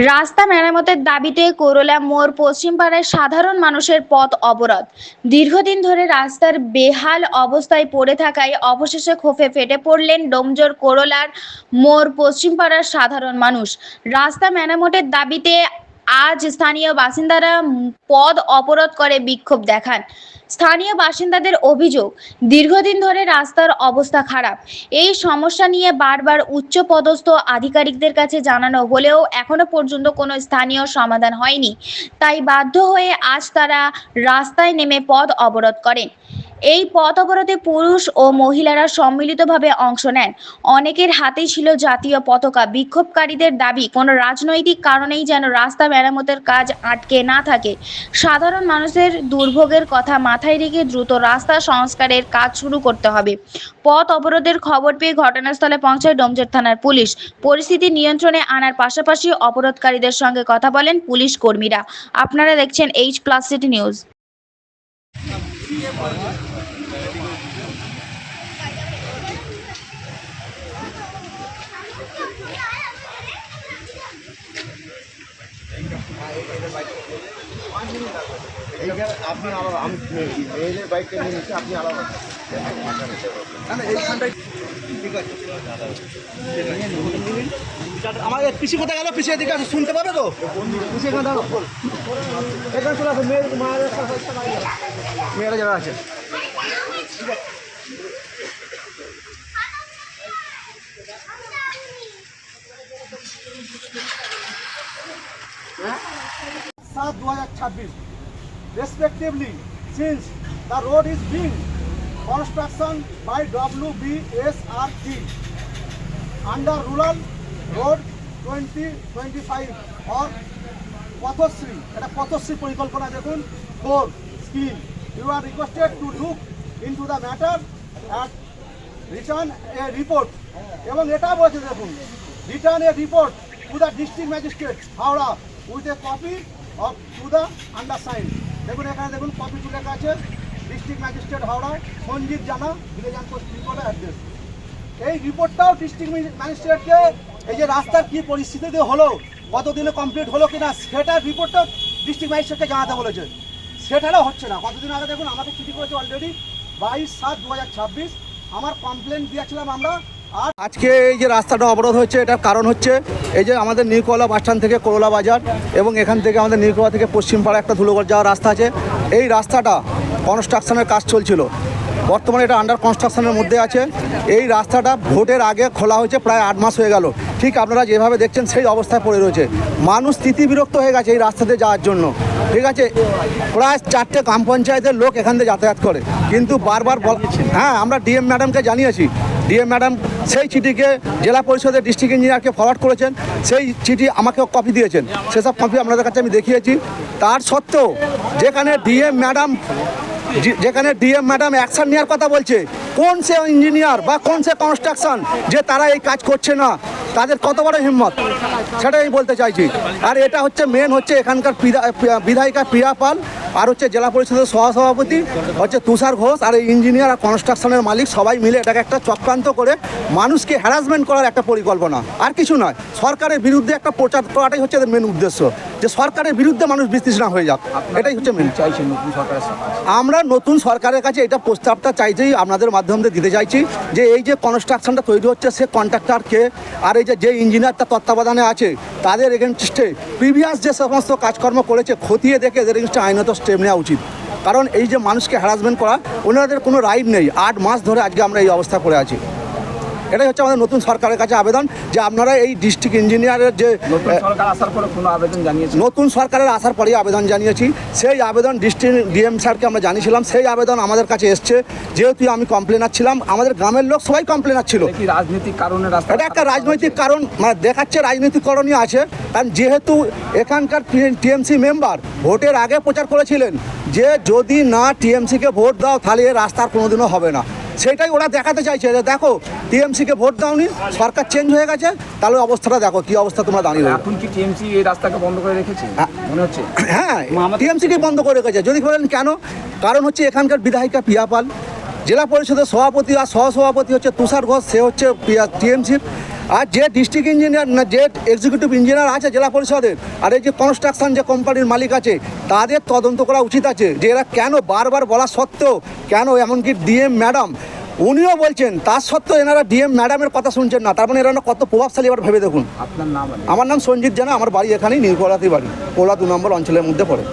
রাস্তা মেরামতের দাবিতে করলা মোড় পশ্চিমপাড়ায় সাধারণ মানুষের পথ অবরোধ। দীর্ঘদিন ধরে রাস্তার বেহাল অবস্থায় পড়ে থাকায় অবশেষে ক্ষোভে ফেটে পড়লেন ডোমজুড় করলার মোড় পশ্চিমপাড়ার সাধারণ মানুষ। রাস্তা মেরামতের দাবিতে আজ স্থানীয় বাসিন্দারা পথ অবরোধ করে বিক্ষোভ দেখান। স্থানীয় বাসিন্দাদের অভিযোগ, দীর্ঘদিন ধরে রাস্তার অবস্থা খারাপ। এই সমস্যা নিয়ে বারবার উচ্চপদস্থ আধিকারিকদের কাছে জানানো হলেও এখনো পর্যন্ত কোনো স্থানীয় সমাধান হয়নি। তাই বাধ্য হয়ে আজ তারা রাস্তায় নেমে পথ অবরোধ করেন। এই পথ অবরোধে পুরুষ ও মহিলারা সম্মিলিতভাবে অংশ নেন। অনেকের হাতেই ছিল জাতীয় পতাকা। বিক্ষোভকারীদের দাবি, কোনো রাজনৈতিক কারণেই যেন রাস্তা মেরামতের কাজ আটকে না থাকে। সাধারণ মানুষের দুর্ভোগের কথা মাথায় রেখে দ্রুত রাস্তা সংস্কারের কাজ শুরু করতে হবে। পথ অবরোধের খবর পেয়ে ঘটনাস্থলে পৌঁছায় ডোমজুড় থানার পুলিশ। পরিস্থিতি নিয়ন্ত্রণে আনার পাশাপাশি অবরোধকারীদের সঙ্গে কথা বলেন পুলিশ কর্মীরা। আপনারা দেখছেন H+City নিউজ। আপনি আলাদা, আমি মেয়েদের বাইকটা নিয়ে নিচ্ছি, আপনি আলাদা এইখানটাই ঠিক আছে। আমাদের পিসি কোথায় গেল? পিছিয়ে দিকে শুনতে পাবে তো? পিছিয়ে এখানে দাঁড়ো, এখানে চলে আসো। মেয়েরা যারা আছে सात 2026 respectively, since the road is being construction by WBSRT under Rural Road 2025 or Pathashree, এটা পথশ্রী পরিকল্পনা দেখুন 4 scheme. You are requested to look into the matter and return a report. এবং এটা বলছে দেখুন, return a report to the district magistrate Howrah with a copy of to the undersigned. দেখুন এখানে দেখুন কপি টু লেখা আছে, ডিস্ট্রিক্ট ম্যাজিস্ট্রেট হাওড়া সঞ্জিত জানা, village and post reporter address. এই রিপোর্টটাও ডিস্ট্রিক্ট ম্যাজিস্ট্রেটকে এই যে রাস্তার কী পরিস্থিতিতে হলো, কতদিনে কমপ্লিট হলো কিনা, সেটার রিপোর্টটাও ডিস্ট্রিক্ট ম্যাজিস্ট্রেটকে জানাতে বলেছে। সেটারও হচ্ছে না। কতদিন আগে দেখুন আমাকে চিঠি করেছে অলরেডি 22/7/2026। আমার কমপ্লেন দিয়েছিলাম আমরা। আর আজকে এই যে রাস্তাটা অবরোধ হচ্ছে, এটার কারণ হচ্ছে এই যে আমাদের নিরকলা বাসস্ট্যান্ড থেকে করলা বাজার এবং এখান থেকে আমাদের নিরকলা থেকে পশ্চিমপাড়া একটা ধুলোগড় যাওয়ার রাস্তা আছে। এই রাস্তাটা কনস্ট্রাকশনের কাজ চলছিল, বর্তমানে এটা আন্ডার কনস্ট্রাকশনের মধ্যে আছে। এই রাস্তাটা ভোটের আগে খোলা হয়েছে, প্রায় 8 মাস হয়ে গেল। ঠিক আপনারা যেভাবে দেখছেন সেই অবস্থায় পড়ে রয়েছে। মানুষ স্থিতিবিরক্ত হয়ে গেছে এই রাস্তাতে যাওয়ার জন্য। ঠিক আছে, প্রায় 4টে গ্রাম পঞ্চায়েতের লোক এখান থেকে যাতায়াত করে, কিন্তু বারবার হ্যাঁ আমরা ডিএম ম্যাডামকে জানিয়েছি। ডিএম ম্যাডাম সেই চিঠিকে জেলা পরিষদের ডিস্ট্রিক্ট ইঞ্জিনিয়ারকে ফরওয়ার্ড করেছেন, সেই চিঠি আমাকেও কপি দিয়েছেন, সেসব কপি আপনাদের কাছে আমি দেখিয়েছি। তার সত্ত্বেও যেখানে ডিএম ম্যাডাম অ্যাকশন নেওয়ার কথা বলছে, কোন সে ইঞ্জিনিয়ার বা কোন সে কনস্ট্রাকশন যে তারা এই কাজ করছে না, তাদের কত বড় হিম্মত, সেটাই আমি বলতে চাইছি। আর এটা হচ্ছে মেন হচ্ছে এখানকার বিধায়িকা প্রিয়া পাল, আর হচ্ছে জেলা পরিষদের সহসভাপতি হচ্ছে তুষার ঘোষ, আর এই ইঞ্জিনিয়ার আর কনস্ট্রাকশনের মালিক সবাই মিলে এটাকে একটা চক্রান্ত করে মানুষকে হ্যারাসমেন্ট করার একটা পরিকল্পনা, আর কিছু নয়। সরকারের বিরুদ্ধে একটা প্রচার করাটাই হচ্ছে এদের মেন উদ্দেশ্য, যে সরকারের বিরুদ্ধে মানুষ বিতৃষ্ণা হয়ে যাক, এটাই হচ্ছে মেন চাইছি নতুন সরকারের। আমরা নতুন সরকারের কাছে এটা প্রস্তাবটা চাইছি, আপনাদের মাধ্যমে দিতে চাইছি যে এই যে কনস্ট্রাকশনটা তৈরি হচ্ছে সে কন্ট্রাক্টর কে, আর এই যে ইঞ্জিনিয়ার তার তত্ত্বাবধানে আছে তাদের এগেনস্টে প্রিভিয়াস যে সমস্ত কাজকর্ম করেছে খতিয়ে দেখে এদের এগেনস্টে আইনত স্টেপ নেওয়া উচিত। কারণ এই যে মানুষকে হ্যারাসমেন্ট করা, ওনাদের কোনো রাইট নেই। 8 মাস ধরে আজকে আমরা এই অবস্থা করে আছি। এটাই হচ্ছে আমাদের নতুন সরকারের কাছে আবেদন, যে আপনারা এই ডিস্ট্রিক্ট ইঞ্জিনিয়ারের যে সরকার আসার পরে কোনো আবেদন জানিয়েছি, নতুন সরকারের আসার পরেই আবেদন জানিয়েছি। সেই আবেদন ডিস্ট্রিক্ট ডিএম স্যারকে আমরা জানিয়েছিলাম, সেই আবেদন আমাদের কাছে এসছে। যেহেতু আমি কমপ্লেনার ছিলাম, আমাদের গ্রামের লোক সবাই কমপ্লেনার ছিল। কি রাজনৈতিক কারণে রাস্তা? এটা একটা রাজনৈতিক কারণ, মানে দেখাচ্ছে রাজনৈতিকরণই আছে। কারণ যেহেতু এখানকার টিএমসি মেম্বার ভোটের আগে প্রচার করেছিলেন যে যদি না টিএমসিকে ভোট দাও তাহলে এই রাস্তার কোনোদিনও হবে না, সেটাই ওরা দেখাতে চাইছে যে দেখো টিএমসিকে ভোট দাওনি, সরকার চেঞ্জ হয়ে গেছে, তাহলে অবস্থাটা দেখো কি অবস্থা তোমরা দাঁড়িয়ে। এখন কি টিএমসি এই রাস্তাকে বন্ধ করে রেখেছে মনে হচ্ছে? হ্যাঁ, টিএমসিকে বন্ধ করে রেখেছে। যদি বলেন কেন, কারণ হচ্ছে এখানকার বিধায়িকা প্রিয়া পাল, জেলা পরিষদের সভাপতি আর সহসভাপতি হচ্ছে তুষার ঘোষ, সে হচ্ছে টিএমসির। আর যে ডিস্ট্রিক্ট ইঞ্জিনিয়ার না যে এক্সিকিউটিভ ইঞ্জিনিয়ার আছে জেলা পরিষদের আর এই যে কনস্ট্রাকশন যে কোম্পানির মালিক আছে তাদের তদন্ত করা উচিত আছে যে এরা কেন বারবার বলা সত্ত্বেও কেন এমনকি ডিএম ম্যাডাম উনিও বলছেন তার সত্ত্বেও এনারা ডিএম ম্যাডামের কথা শুনছেন না, তার মানে এরা কত প্রভাবশালী এবার ভেবে দেখুন। আপনার নাম? আমার নাম সঞ্জিত জানা, আমার বাড়ি এখানেই নীলকোলাতেই বাড়ি, কোলা 2 নম্বর অঞ্চলের মধ্যে পড়ে।